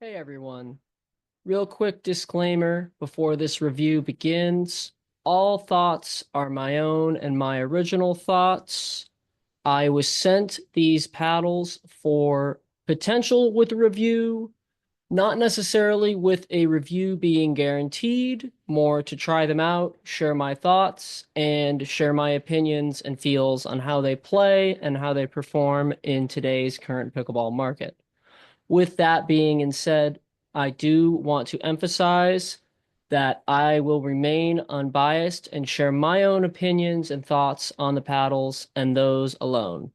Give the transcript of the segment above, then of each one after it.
Hey everyone, real quick disclaimer before this review begins. All thoughts are my own and my original thoughts. I was sent these paddles for potential with a review, not necessarily with a review being guaranteed, more to try them out, share my thoughts, and share my opinions and feels on how they play and how they perform in today's current pickleball market. With that being said, I do want to emphasize that I will remain unbiased and share my own opinions and thoughts on the paddles and those alone.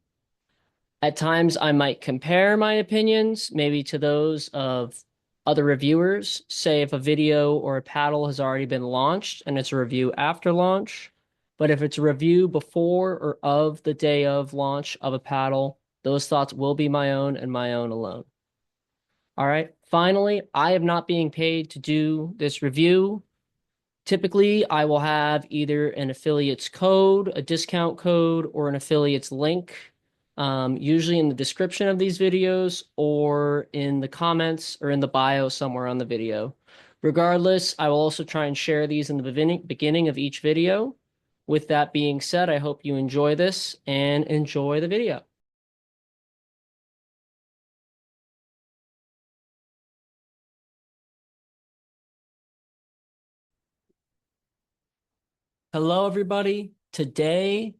At times, I might compare my opinions maybe to those of other reviewers. Say if a video or a paddle has already been launched and it's a review after launch. But if it's a review before or of the day of launch of a paddle, those thoughts will be my own and my own alone. All right. Finally, I am not being paid to do this review. Typically, I will have either an affiliate's code, a discount code, or an affiliate's link, usually in the description of these videos or in the comments or in the bio somewhere on the video. Regardless, I will also try and share these in the beginning of each video. With that being said, I hope you enjoy this and enjoy the video. Hello, everybody. Today,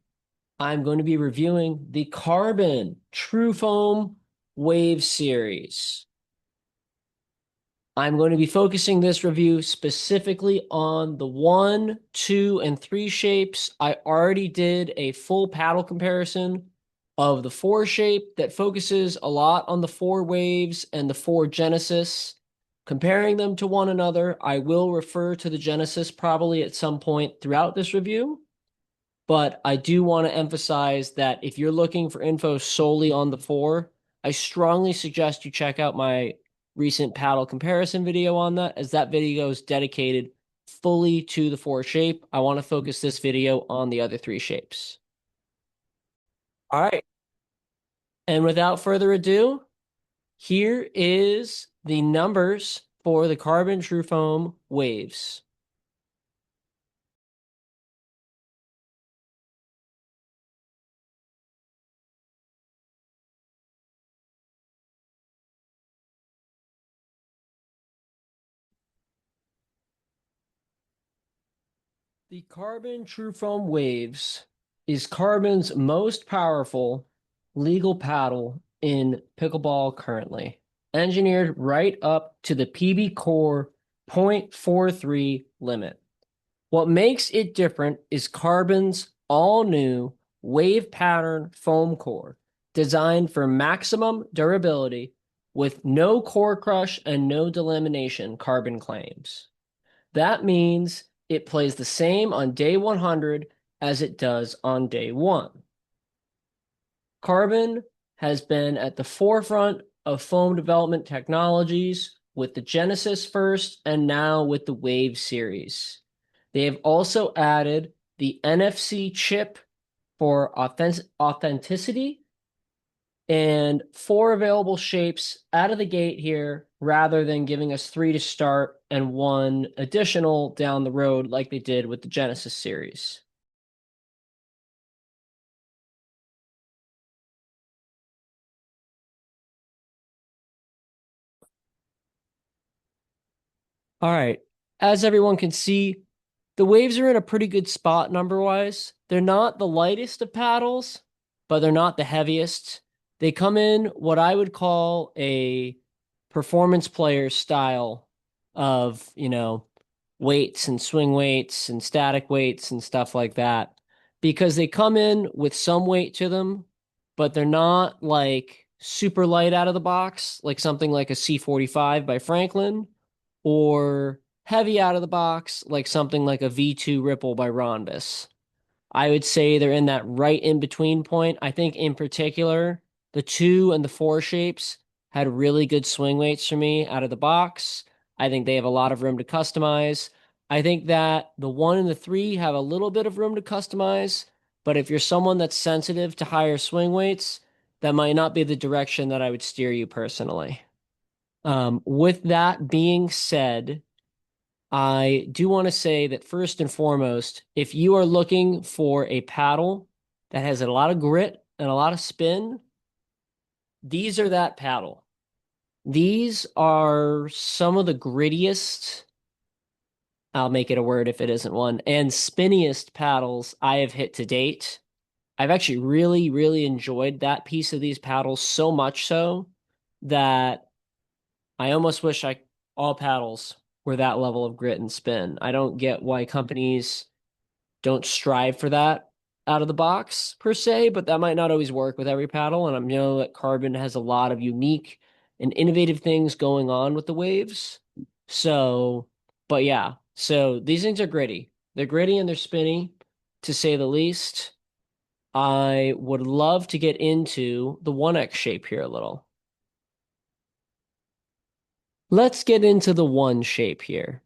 I'm going to be reviewing the Carbon Trufoam Wave Series. I'm going to be focusing this review specifically on the 1, 2, and 3 shapes. I already did a full paddle comparison of the 4 shape that focuses a lot on the 4 waves and the 4 Genesis. Comparing them to one another, I will refer to the Genesis probably at some point throughout this review. But I do want to emphasize that if you're looking for info solely on the 4, I strongly suggest you check out my recent paddle comparison video on that, as that video is dedicated fully to the 4 shape. I want to focus this video on the other 3 shapes. All right. And without further ado, here is the numbers for the Carbon Trufoam waves. The Carbon Trufoam Waves is Carbon's most powerful legal paddle in pickleball currently, engineered right up to the PB Core 0.43 limit. What makes it different is Carbon's all-new wave pattern foam core, designed for maximum durability with no core crush and no delamination, Carbon claims. That means it plays the same on day 100 as it does on day 1. Carbon has been at the forefront of foam development technologies with the Genesis first and now with the Wave series. They have also added the NFC chip for authenticity and 4 available shapes out of the gate here, rather than giving us 3 to start and 1 additional down the road like they did with the Genesis series. All right. As everyone can see, the waves are in a pretty good spot number-wise. They're not the lightest of paddles, but they're not the heaviest. They come in what I would call a performance player style of, weights and swing weights and static weights and stuff like that, because they come in with some weight to them, but they're not like super light out of the box, like something like a C45 by Franklin, or heavy out of the box, like something like a V2 Ripple by Ronbus. I would say they're in that right in between point. I think in particular, the 2 and the 4 shapes had really good swing weights for me out of the box. I think they have a lot of room to customize. I think that the 1 and the 3 have a little bit of room to customize, but if you're someone that's sensitive to higher swing weights, that might not be the direction that I would steer you personally. With that being said, I do want to say that first and foremost, if you are looking for a paddle that has a lot of grit and a lot of spin, these are that paddle. These are some of the grittiest, I'll make it a word if it isn't one, and spinniest paddles I have hit to date. I've actually really, really enjoyed that piece of these paddles so much so that I almost wish all paddles were that level of grit and spin. I don't get why companies don't strive for that out of the box per se, but that might not always work with every paddle. And I know that Carbon has a lot of unique and innovative things going on with the waves. So, but yeah, so these things are gritty. They're gritty and they're spinny, to say the least. I would love to get into the 1X shape here a little. Let's get into the one shape here.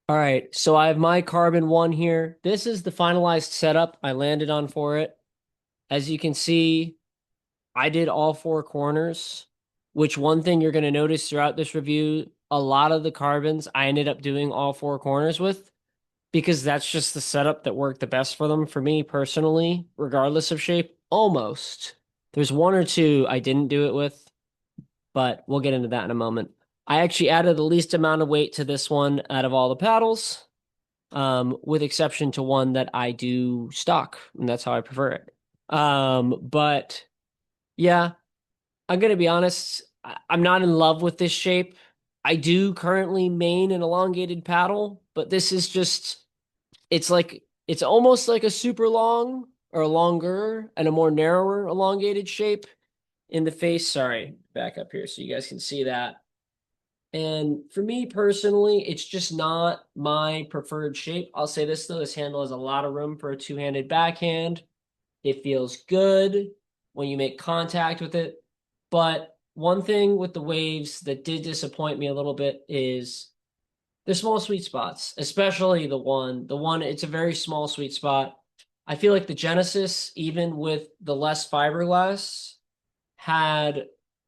All right, so I have my Carbon 1 here. This is the finalized setup I landed on for it. As you can see, I did all four corners, which one thing you're going to notice throughout this review, a lot of the Carbons I ended up doing all four corners with because that's just the setup that worked the best for them for me personally, regardless of shape, almost. There's one or two I didn't do it with, but we'll get into that in a moment. I actually added the least amount of weight to this one out of all the paddles, with exception to one that I do stock, and that's how I prefer it. But yeah, I'm gonna be honest, I'm not in love with this shape. I do currently main an elongated paddle, but this is just, it's almost like a super long or longer and a more narrower elongated shape in the face. Sorry, back up here so you guys can see that. And for me personally, it's just not my preferred shape. I'll say this though, this handle has a lot of room for a two-handed backhand. It feels good when you make contact with it. But one thing with the waves that did disappoint me a little bit is the small sweet spots, especially the one, it's a very small sweet spot. I feel like the Genesis, even with the less fiberglass, had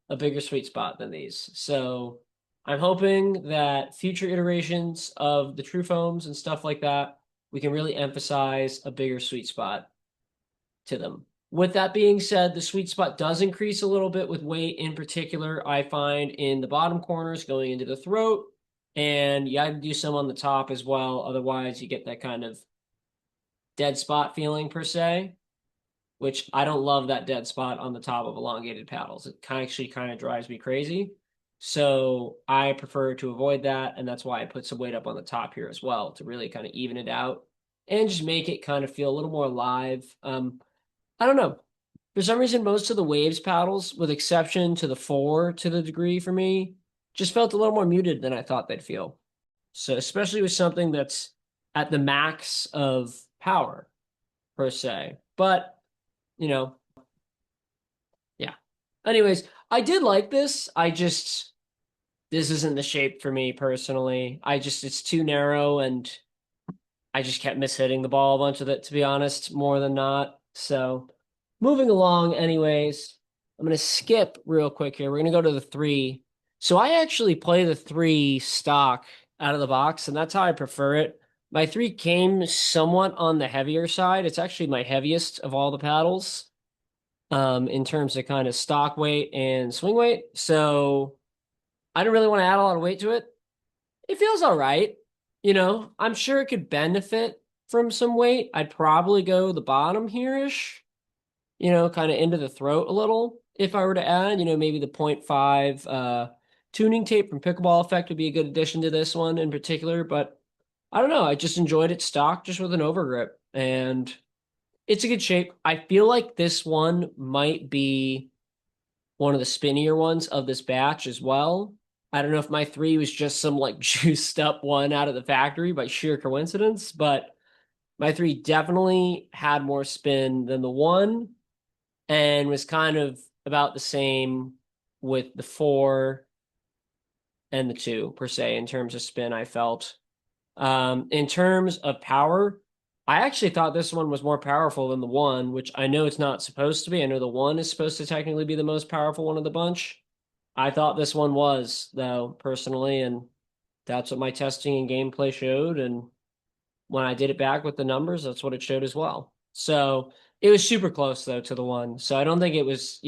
a bigger sweet spot than these. So I'm hoping that future iterations of the Trufoams and stuff like that, we can really emphasize a bigger sweet spot to them. With that being said, the sweet spot does increase a little bit with weight. In particular, I find in the bottom corners going into the throat, and you got to do some on the top as well. Otherwise, you get that kind of dead spot feeling per se, which I don't love that dead spot on the top of elongated paddles. It actually kind of drives me crazy. So I prefer to avoid that, and that's why I put some weight up on the top here as well to really kind of even it out and just make it kind of feel a little more alive. I don't know. For some reason, most of the waves paddles, with exception to the four to the degree for me, just felt a little more muted than I thought they'd feel. So especially with something that's at the max of power per se. But, you know, yeah. Anyways, I did like this. This isn't the shape for me personally. It's too narrow and I just kept mishitting the ball a bunch of it, to be honest, more than not. So moving along, anyways, I'm going to skip real quick here. We're going to go to the three. So I actually play the three stock out of the box, and that's how I prefer it. My three came somewhat on the heavier side. It's actually my heaviest of all the paddles, in terms of kind of stock weight and swing weight. So I don't really want to add a lot of weight to it. It feels all right. I'm sure it could benefit from some weight. I'd probably go the bottom here-ish, kind of into the throat a little. If I were to add, maybe the point 0.5 tuning tape from Pickleball Effect would be a good addition to this one in particular. But I don't know. I just enjoyed it stock just with an overgrip. And it's a good shape. I feel like this one might be one of the spinnier ones of this batch as well. I don't know if my three was just some like juiced up one out of the factory by sheer coincidence, but my three definitely had more spin than the one and was kind of about the same with the four and the two per se in terms of spin, I felt. In terms of power, I actually thought this one was more powerful than the one, which I know it's not supposed to be. I know the one is supposed to technically be the most powerful one of the bunch. I thought this one was, though, personally, and that's what my testing and gameplay showed. And when I did it back with the numbers, that's what it showed as well. So it was super close, though, to the one. So I don't think it was,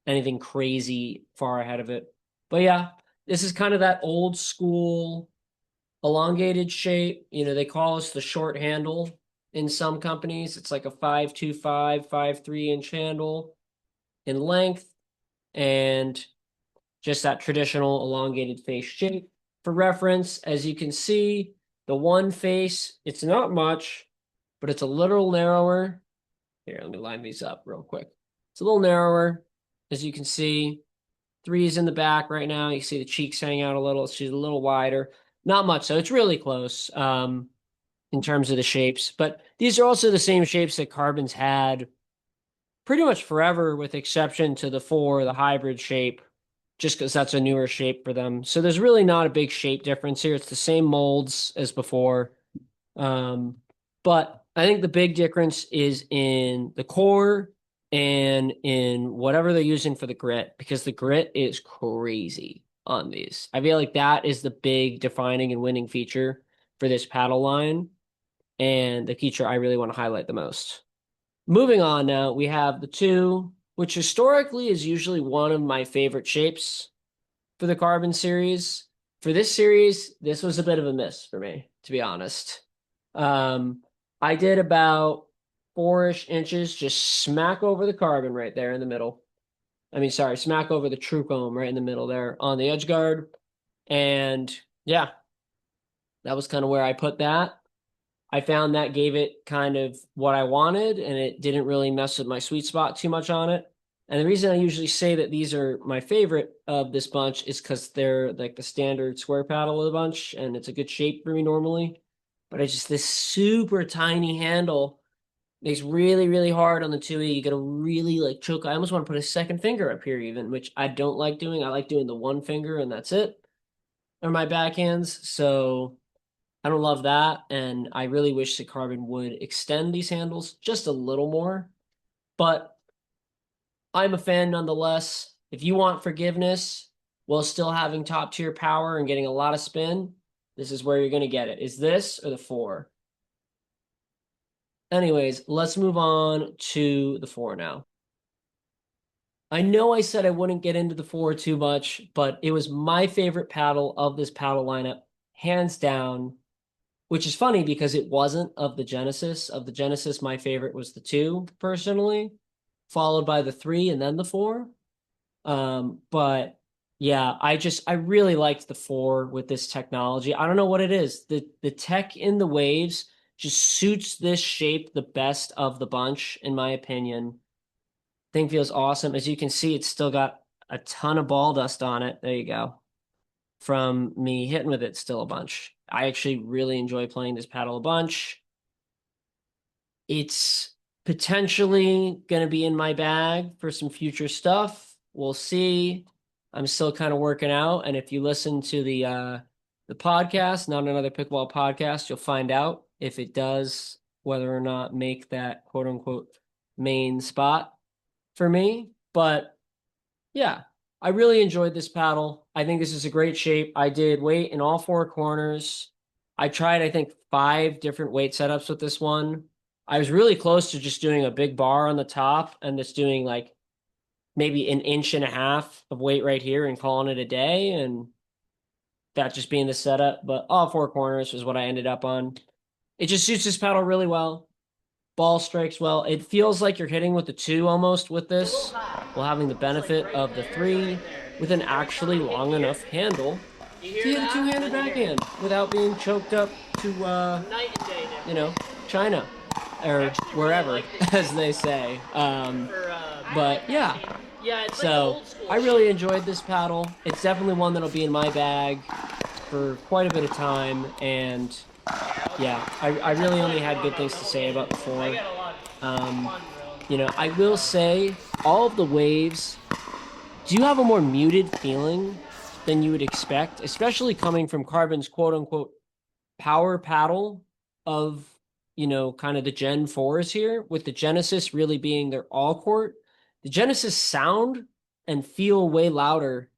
anything crazy far ahead of it. But yeah, this is kind of that old school elongated shape. They call us the short handle in some companies. It's like a 5.25, 5.3 inch handle in length and just that traditional elongated face shape. For reference, as you can see, the one face, it's not much, but it's a little narrower. Here, let me line these up real quick. It's a little narrower, as you can see. 3 is in the back right now. You see the cheeks hang out a little. She's a little wider. Not much, so it's really close in terms of the shapes. But these are also the same shapes that Carbon's had pretty much forever, with exception to the 4, the hybrid shape, just because that's a newer shape for them. So there's really not a big shape difference here. It's the same molds as before. But I think the big difference is in the core and in whatever they're using for the grit, because the grit is crazy on these. I feel like that is the big defining and winning feature for this paddle line, and the feature I really want to highlight the most. Moving on now, we have the 2, which historically is usually one of my favorite shapes for the Carbon series. For this series, this was a bit of a miss for me, to be honest. I did about 4-ish inches, just smack over the Carbon right there in the middle. I mean, sorry, smack over the Trufoam right in the middle there on the edge guard. And yeah, that was kind of where I put that. I found that gave it kind of what I wanted, and it didn't really mess with my sweet spot too much on it. And the reason I usually say that these are my favorite of this bunch is because they're like the standard square paddle of the bunch, and it's a good shape for me normally. But it's just this super tiny handle makes really, really hard on the 2E. You gotta really like choke. I almost want to put a second finger up here even, which I don't like doing. I like doing the one finger and that's it, or my backhands. So I don't love that, and I really wish that Carbon would extend these handles just a little more. But I'm a fan nonetheless. If you want forgiveness while still having top tier power and getting a lot of spin, this is where you're going to get it. Is this or the 4? Anyways, let's move on to the 4 now. I know I said I wouldn't get into the 4 too much, but it was my favorite paddle of this paddle lineup, hands down, which is funny because it wasn't of the Genesis. Of the Genesis, my favorite was the 2, personally, followed by the 3 and then the 4. But yeah, I really liked the 4 with this technology. I don't know what it is. The tech in the waves just suits this shape the best of the bunch, in my opinion. Thing feels awesome. As you can see, it's still got a ton of ball dust on it. There you go. From me hitting with it still a bunch. I actually really enjoy playing this paddle a bunch. It's potentially going to be in my bag for some future stuff. We'll see. I'm still kind of working out, and if you listen to the podcast, Not Another Pickleball Podcast, you'll find out if it does, whether or not make that quote unquote main spot for me. But yeah, I really enjoyed this paddle. I think this is a great shape. I did weight in all 4 corners. I tried, I think, 5 different weight setups with this one. I was really close to just doing a big bar on the top and just doing like maybe 1.5 inches of weight right here and calling it a day, and that just being the setup. But all 4 corners is what I ended up on. It just suits this paddle really well. Ball strikes well. It feels like you're hitting with the 2 almost with this, while having the benefit of the 3 with an actually long enough handle to hit a 2-handed backhand without being choked up to, China or wherever, as they say. But yeah, so I really enjoyed this paddle. It's definitely one that'll be in my bag for quite a bit of time, and yeah, I really only had good things to say about the 4. I will say all of the waves do have a more muted feeling than you would expect, especially coming from Carbon's quote unquote power paddle of kind of the Gen 4s here, with the Genesis really being their all court. The Genesis sound and feel way louder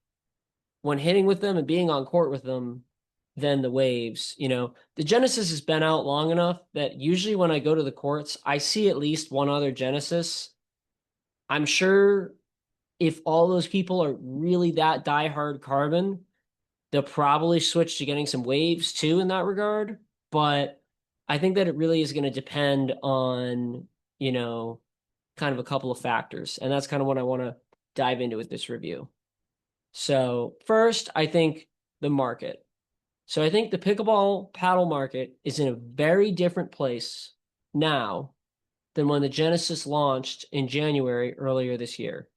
when hitting with them and being on court with them than the Waves. The Genesis has been out long enough that usually when I go to the courts, I see at least one other Genesis. I'm sure if all those people are really that diehard Carbon, they'll probably switch to getting some Waves too in that regard. But I think that it really is going to depend on, kind of a couple of factors. And that's kind of what I want to dive into with this review. So first, I think the market. So I think the pickleball paddle market is in a very different place now than when the Genesis launched in January earlier this year.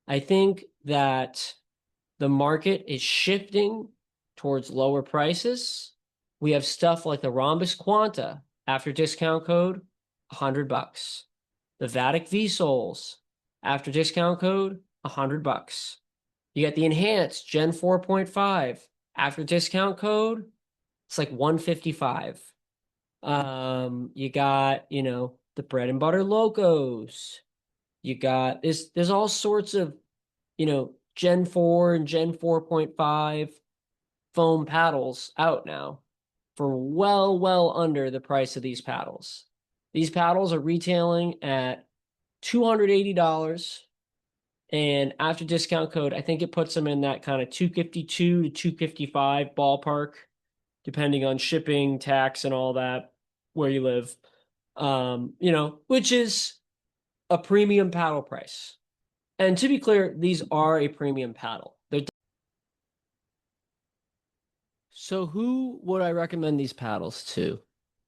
I think that the market is shifting towards lower prices. We have stuff like the Rhombus Quanta after discount code, $100. The Vatic V-Soles after discount code, $100. You get the Enhanced Gen 4.5 after discount code, it's like $155. You got, the Bread and Butter Locos. You got there's all sorts of, Gen 4 and Gen 4.5 foam paddles out now for well under the price of these paddles. These paddles are retailing at $280. And after discount code, I think it puts them in that kind of 252 to 255 ballpark, depending on shipping, tax, and all that, where you live. Which is a premium paddle price. And to be clear, these are a premium paddle. So who would I recommend these paddles to?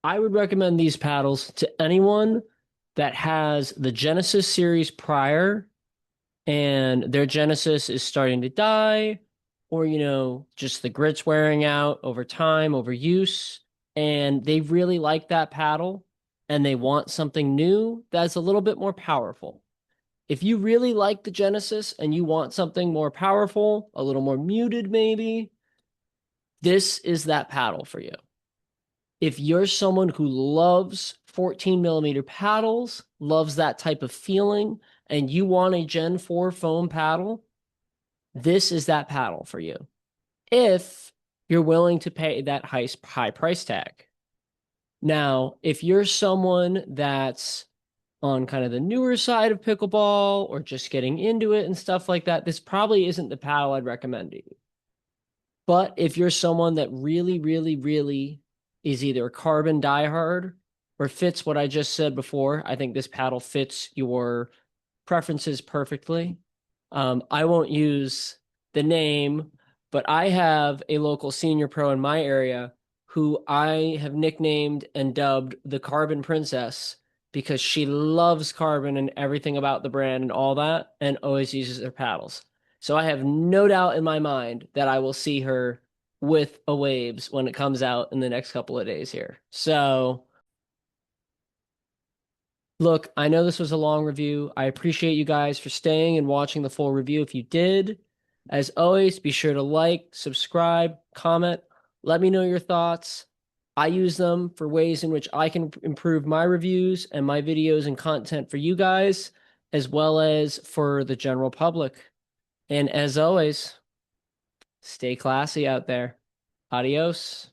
I would recommend these paddles to anyone that has the Genesis series prior and their Genesis is starting to die, or, just the grit's wearing out over time, over use, and they really like that paddle and they want something new that's a little bit more powerful. If you really like the Genesis and you want something more powerful, a little more muted maybe, this is that paddle for you. If you're someone who loves 14 millimeter paddles, loves that type of feeling, and you want a Gen 4 foam paddle, this is that paddle for you. If you're willing to pay that high price tag. Now, if you're someone that's on kind of the newer side of pickleball or just getting into it and stuff like that, this probably isn't the paddle I'd recommend to you. But if you're someone that really, really, really is either a Carbon diehard or fits what I just said before, I think this paddle fits your preferences perfectly. I won't use the name, but I have a local senior pro in my area who I have nicknamed and dubbed the Carbon Princess because she loves Carbon and everything about the brand and all that, and always uses their paddles. So I have no doubt in my mind that I will see her with a Waves when it comes out in the next couple of days here. So look, I know this was a long review. I appreciate you guys for staying and watching the full review if you did. As always, be sure to like, subscribe, comment. Let me know your thoughts. I use them for ways in which I can improve my reviews and my videos and content for you guys, as well as for the general public. And as always, stay classy out there. Adios.